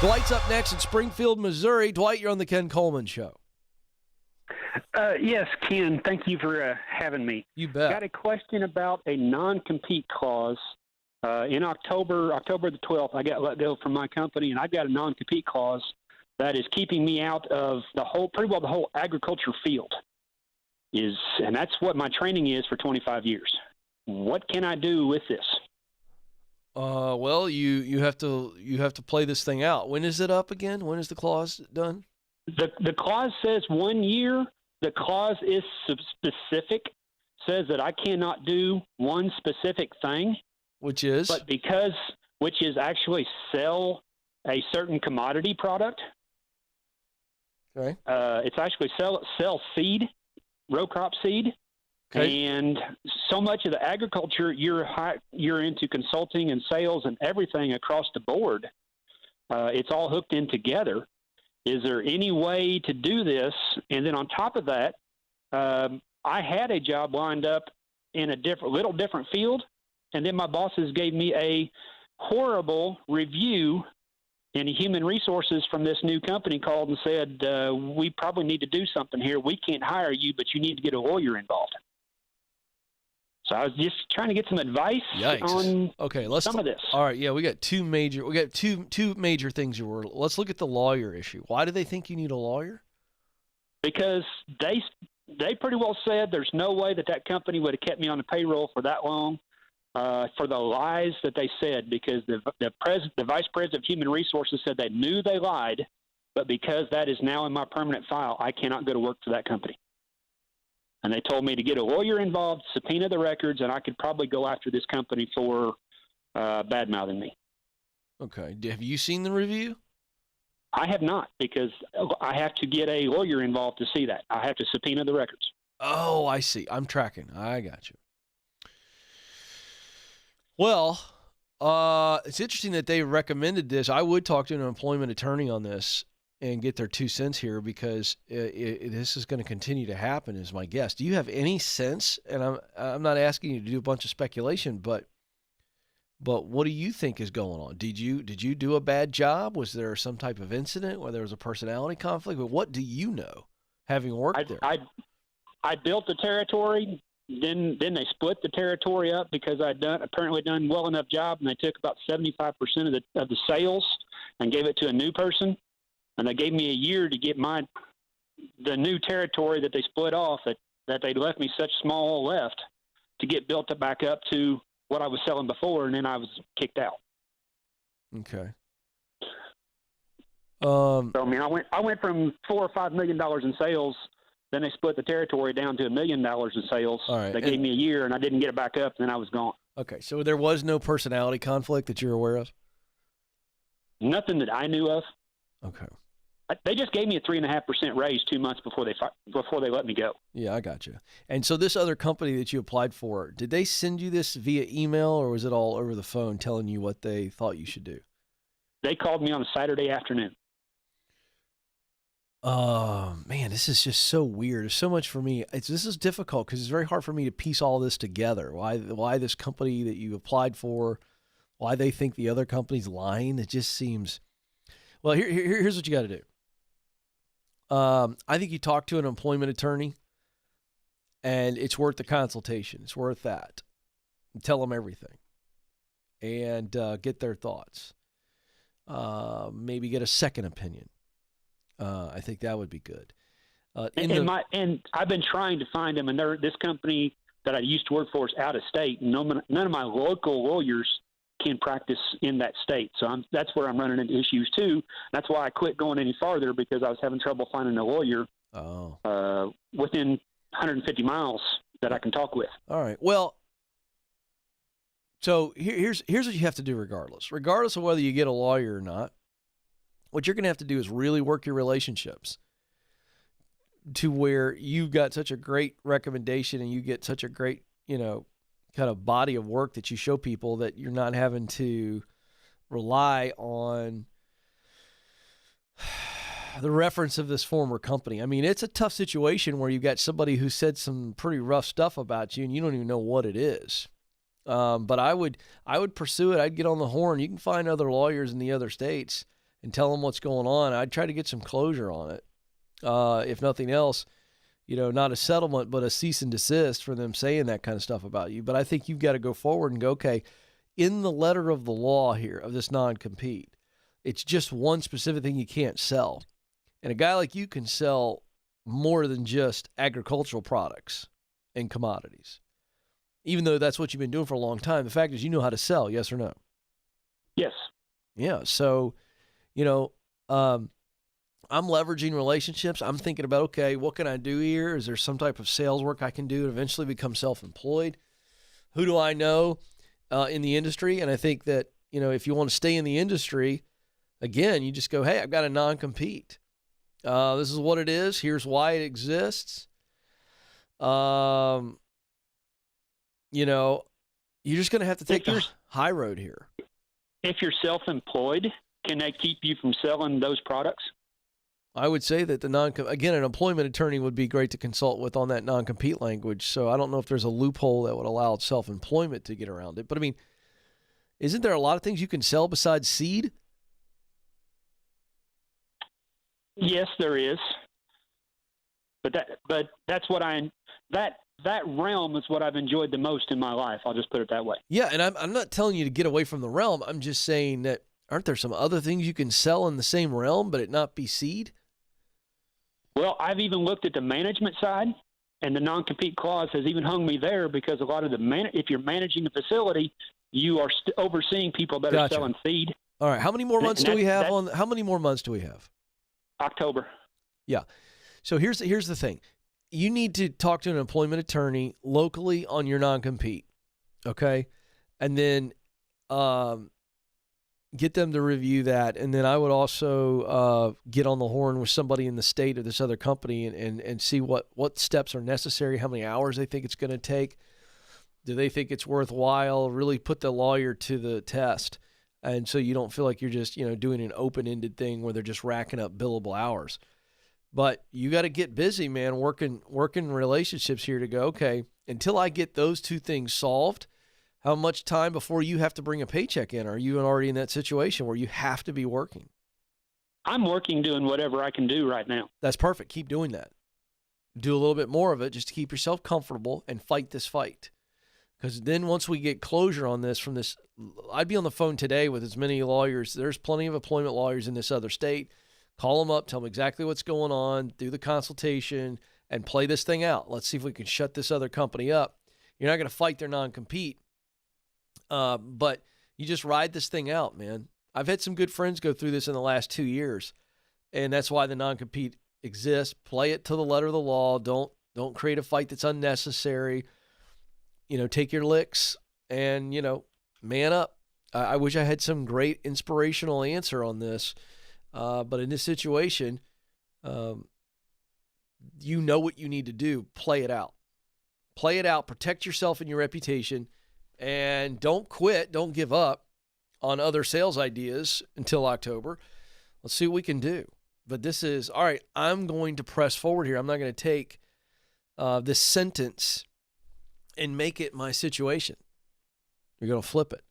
Dwight's up next in Springfield, Missouri. Dwight, you're on the Ken Coleman Show. Yes, Ken, thank you for having me. You bet. Got a question about a non-compete clause. In October the 12th, I got let go from my company, and I've got a non-compete clause that is keeping me out of the whole agriculture field. And that's what my training is for 25 years. What can I do with this? Well, you have to play this thing out. When is it up again? When is the clause done? The clause says 1 year. The clause is specific, says that I cannot do one specific thing. Which is actually sell a certain commodity product. Okay. It's actually sell seed, row crop seed. Okay. And so much of the agriculture, you're into consulting and sales and everything across the board. It's all hooked in together. Is there any way to do this? And then on top of that, I had a job lined up in a little different field. And then my bosses gave me a horrible review in human resources from this new company, called and said, we probably need to do something here. We can't hire you, but you need to get a lawyer involved. So I was just trying to get some advice on some of this. All right, yeah, we got two major things. Let's look at the lawyer issue. Why do they think you need a lawyer? Because they pretty well said there's no way that company would have kept me on the payroll for that long. For the lies that they said, because the vice president of human resources said they knew they lied, but because that is now in my permanent file, I cannot go to work for that company. And they told me to get a lawyer involved, subpoena the records, and I could probably go after this company for bad-mouthing me. Okay. Have you seen the review? I have not, because I have to get a lawyer involved to see that. I have to subpoena the records. Oh, I see. I'm tracking. I got you. Well, it's interesting that they recommended this. I would talk to an employment attorney on this and get their 2 cents here, because this is going to continue to happen, is my guess. Do you have any sense, and I'm not asking you to do a bunch of speculation, but what do you think is going on? Did you do a bad job? Was there some type of incident where there was a personality conflict? But what do you know, having worked there? I built the territory. Then they split the territory up because I'd apparently done well enough job, and they took about 75% of the sales and gave it to a new person. And they gave me a year to get the new territory that they split off, that they left me such small left, to get built back up to what I was selling before, and then I was kicked out. Okay. So I mean, I went from $4 or $5 million in sales. Then they split the territory down to $1 million in sales. All right. They gave me a year, and I didn't get it back up, and then I was gone. Okay, so there was no personality conflict that you're aware of? Nothing that I knew of. Okay. They just gave me a 3.5% raise 2 months before they let me go. Yeah, I got you. And so this other company that you applied for, did they send you this via email, or was it all over the phone telling you what they thought you should do? They called me on a Saturday afternoon. Oh, man, this is just so weird. There's so much for me. This is difficult because it's very hard for me to piece all this together. Why this company that you applied for, why they think the other company's lying. It just seems... Well, here's what you got to do. I think you talk to an employment attorney, and it's worth the consultation. It's worth that. Tell them everything and get their thoughts. Maybe get a second opinion. I think that would be good. And I've been trying to find them, and this company that I used to work for is out of state. None of my local lawyers can practice in that state. So that's where I'm running into issues too. That's why I quit going any farther, because I was having trouble finding a lawyer within 150 miles that I can talk with. All right. Well, so here's what you have to do regardless of whether you get a lawyer or not. What you're going to have to do is really work your relationships to where you've got such a great recommendation and you get such a great, kind of body of work that you show people that you're not having to rely on the reference of this former company. I mean, it's a tough situation where you've got somebody who said some pretty rough stuff about you and you don't even know what it is. But I would pursue it. I'd get on the horn. You can find other lawyers in the other states and tell them what's going on. I'd try to get some closure on it. If nothing else, not a settlement, but a cease and desist for them saying that kind of stuff about you. But I think you've got to go forward and go, okay, in the letter of the law here of this non-compete, it's just one specific thing you can't sell. And a guy like you can sell more than just agricultural products and commodities. Even though that's what you've been doing for a long time, the fact is you know how to sell, yes or no? Yes. Yeah. So, I'm leveraging relationships. I'm thinking about, okay, what can I do here? Is there some type of sales work I can do to eventually become self-employed? Who do I know in the industry? And I think that, if you want to stay in the industry, again, you just go, hey, I've got a non-compete. This is what it is. Here's why it exists. You're just going to have to take the high road here. If you're self-employed, can they keep you from selling those products? I would say that again, an employment attorney would be great to consult with on that non-compete language. So I don't know if there's a loophole that would allow self-employment to get around it. But I mean, isn't there a lot of things you can sell besides seed? Yes, there is. But that's what that realm is what I've enjoyed the most in my life. I'll just put it that way. Yeah, and I'm not telling you to get away from the realm. I'm just saying that aren't there some other things you can sell in the same realm, but it not be seed? Well, I've even looked at the management side, and the non-compete clause has even hung me there because a lot of if you're managing a facility, you are overseeing people that are selling feed. All right, how many more months do we have How many more months do we have? October. Yeah. So here's the thing. You need to talk to an employment attorney locally on your non-compete, okay? And then get them to review that. And then I would also get on the horn with somebody in the state of this other company and see what steps are necessary, how many hours they think it's going to take. Do they think it's worthwhile? Really put the lawyer to the test. And so you don't feel like you're just, doing an open-ended thing where they're just racking up billable hours. But you got to get busy, man, working relationships here to go, okay, until I get those two things solved, how much time before you have to bring a paycheck in? Are you already in that situation where you have to be working? I'm working doing whatever I can do right now. That's perfect. Keep doing that. Do a little bit more of it just to keep yourself comfortable and fight this fight. Because then once we get closure on this from this, I'd be on the phone today with as many lawyers. There's plenty of employment lawyers in this other state. Call them up, tell them exactly what's going on, do the consultation, and play this thing out. Let's see if we can shut this other company up. You're not going to fight their non-compete, but you just ride this thing out, man. I've had some good friends go through this in the last 2 years, and that's why the non-compete exists. Play it to the letter of the law. Don't create a fight that's unnecessary. Take your licks and, man up. I wish I had some great inspirational answer on this. But in this situation, you know what you need to do. Play it out. Play it out. Protect yourself and your reputation. And don't quit. Don't give up on other sales ideas until October. Let's see what we can do. But this is, all right, I'm going to press forward here. I'm not going to take this sentence and make it my situation. You're going to flip it.